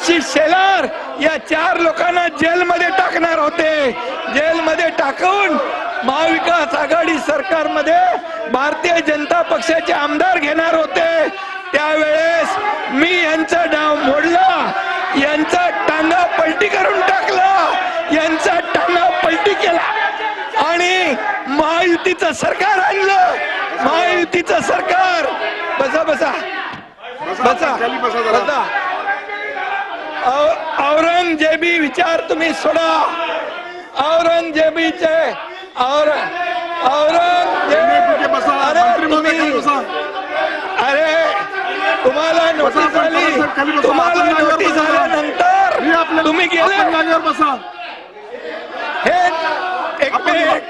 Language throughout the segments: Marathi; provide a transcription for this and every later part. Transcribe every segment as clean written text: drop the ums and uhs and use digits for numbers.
आशिष शेलार या 4 लोकांना जेलमध्ये टाकणार होते। जेलमध्ये टाकून महाविकास आघाडी सरकारमध्ये भारतीय जनता पक्षाचे आमदार घेणार होते। त्यावेळेस मी यांचा डाव मोडला, यांचा टांगा पलटी करून टाकला, यांचा टांगा पलटी केला आणि महायुतीचं सरकार आणलं। महायुतीचं सरकार बसा बसा बसा बसा। औरंगजेबी विचार तुम्ही सोडा। औरंगजेबीचे अरे तुम्हाला नोटीस आली, तुम्हाला नोटीस आल्यानंतर तुम्ही गेले। हे एक मिनिट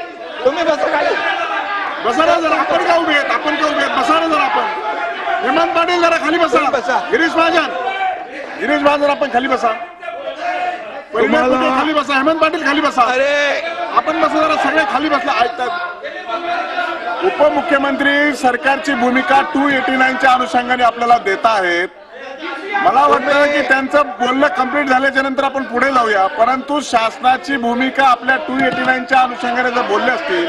तुम्ही बसा खाली बसा ना जरा, आपण का उभे आहेत, आपण का उभे आहेत, बसा ना जरा आपण। हेमंत पाटील जरा खाली बसा, बसा। गिरीश महाजन आपण खाली बसा, खाली बसा, हेमंत पाटील खाली बसा। अरे आपण बसा जरा, सगळे खाली बसला ऐकतात। उपमुख्यमंत्री सरकारची भूमिका 289च्या अनुषंगाने आपल्याला देत आहेत। मला वाटतं की त्यांचं बोलणं कंप्लीट झाल्याच्या नंतर आपण पुढे जाऊया, परंतु शासनाची भूमिका आपल्या 289च्या अनुषंगाने जर बोलले असतील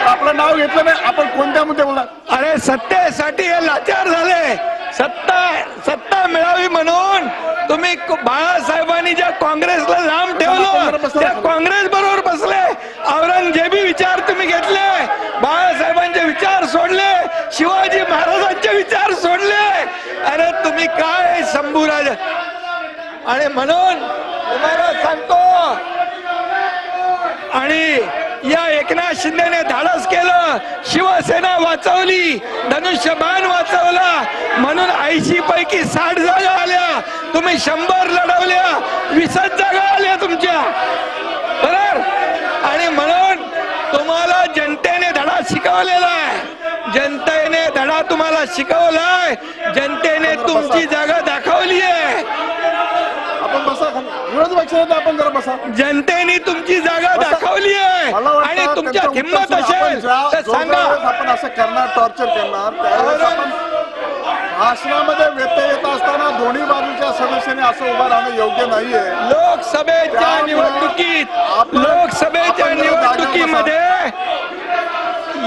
तर आपलं नाव घेतलं नाही, आपण कोणत्या मुद्दे बोलला? अरे सत्तेसाठी हे लाचार झाले। सत्ता मिळावी म्हणून तुम्ही बाळासाहेबांनी ज्या काँग्रेसला लांब ठेवलं त्या काँग्रेस बरोबर बसले। औरंगजेबी विचार तुम्ही घेतले, बाळासाहेबांचे विचार सोडले, शिवाजी महाराजांचे विचार सोडले। अरे तुम्ही काय शंभूराज। आणि म्हणून तुम्हाला सांगतो, आणि या एकनाथ शिंदेने धाडस केलं, शिवसेना वाचवली, धनुष्यबाण वाचवला म्हणून 80 पैकी 60 जागा आल्या। तुम्ही 100 लढवल्या, 20 जागा आल्या तुमच्या बरोबर। आणि म्हणून तुम्हाला जनतेने धडा शिकवलेला आहे, जनतेने धडा तुम्हाला शिकवलाय, जनतेने तुमची जागा दाखवली आहे। आपण बसा, विरोधी पक्षात आपण जरा बसा। जनतेने तुमची जागा दाखवली आहे आणि तुमच्या हिंमत असेल तर सांगा। आपण असं करणार, टॉर्चर करणार, त्यावेळेस आपण भाषणामध्ये व्यत्यय येत असताना दोन्ही बाजूच्या सदस्यांनी असं उभं राहणं योग्य नाहीये। लोकसभेच्या निवडणुकीमध्ये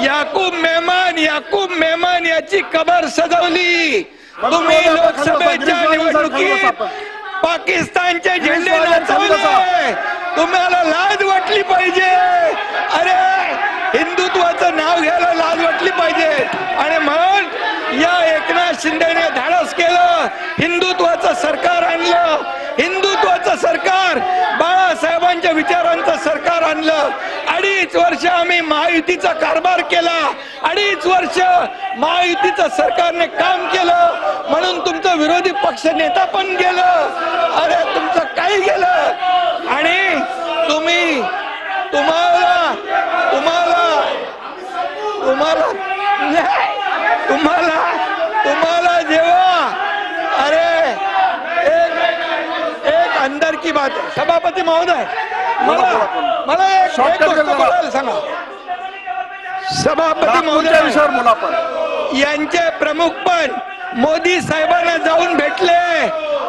याकूब मेमन याची कबर सजवली तुम्ही। लोकसभेच्या निवडणुकीत पाकिस्तानचे झेंडे नाचवले, तुम्हाला लाज वाटली पाहिजे। अरे हिंदुत्वाचं नाव घ्यायला लाज वाटली पाहिजे। आणि म्हणून या एकनाथ शिंदेने धाडस केलं, हिंदुत्वाचं सरकार आणलं, हिंदुत्वाचं सरकार, बाळासाहेबांच्या विचारांचं सरकार आणलं। 2.5 वर्ष आम्ही महायुतीचा कारभार केला, 2.5 वर्ष महायुतीचं सरकारने काम केलं, म्हणून तुमचं विरोधी पक्ष नेता पण गेलं। अरे तुमचं काही गेलं। आणि तुम्हाला जेव्हा अरे एक अंदर की बात है। सभापती महोदय, मला एक गोष्ट बोलायला सांगा। सभापती महोदय, यांचे प्रमुख पण मोदी साहेबांना जाऊन भेटले।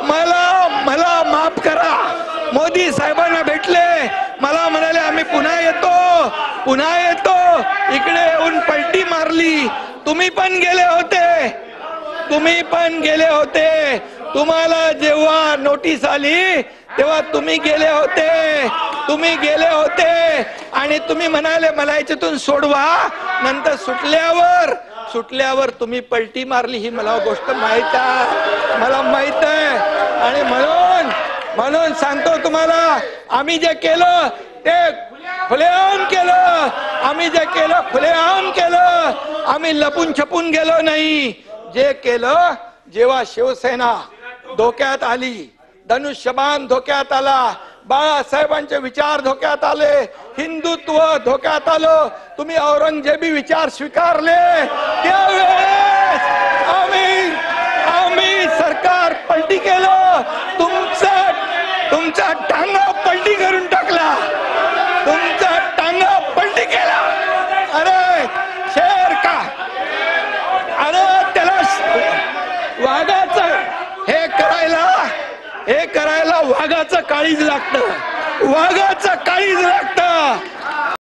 मला माफ करा, मोदी साहेबांना भेटले, मला म्हणाले आम्ही पुन्हा येतो। इकडे येऊन पलटी मारली। तुम्ही पण गेले होते, तुम्हाला जेव्हा नोटीस आली तेव्हा तुम्ही गेले होते आणि तुम्ही म्हणाले मला याच्यातून सोडवा। नंतर सुटल्यावर तुम्ही पलटी मारली, ही मला गोष्ट माहित आहे। आणि म्हणून सांगतो तुम्हाला, आम्ही जे केलं ते खुलेआम केलं, आम्ही लपून छपून गेलो नाही। जे केलं, जेव्हा शिवसेना धोक्यात आली, धनुष्यबाण धोक्यात आला, बाळासाहेबांचे विचार धोक्यात आले, हिंदुत्व धोक्यात आलं, तुम्ही औरंगजेबी विचार स्वीकारले, त्यावेळेस आम्ही सरकार पलटी केलं, तुमचा टांगा पलटी करून टाकला, तुमचा टांगा पलटी केला। अरे शेर का, अरे त्याला वाघाचं हे करायला हे करायला वाघाचं काळीज लागतं, वाघाचं काळीज लागतं.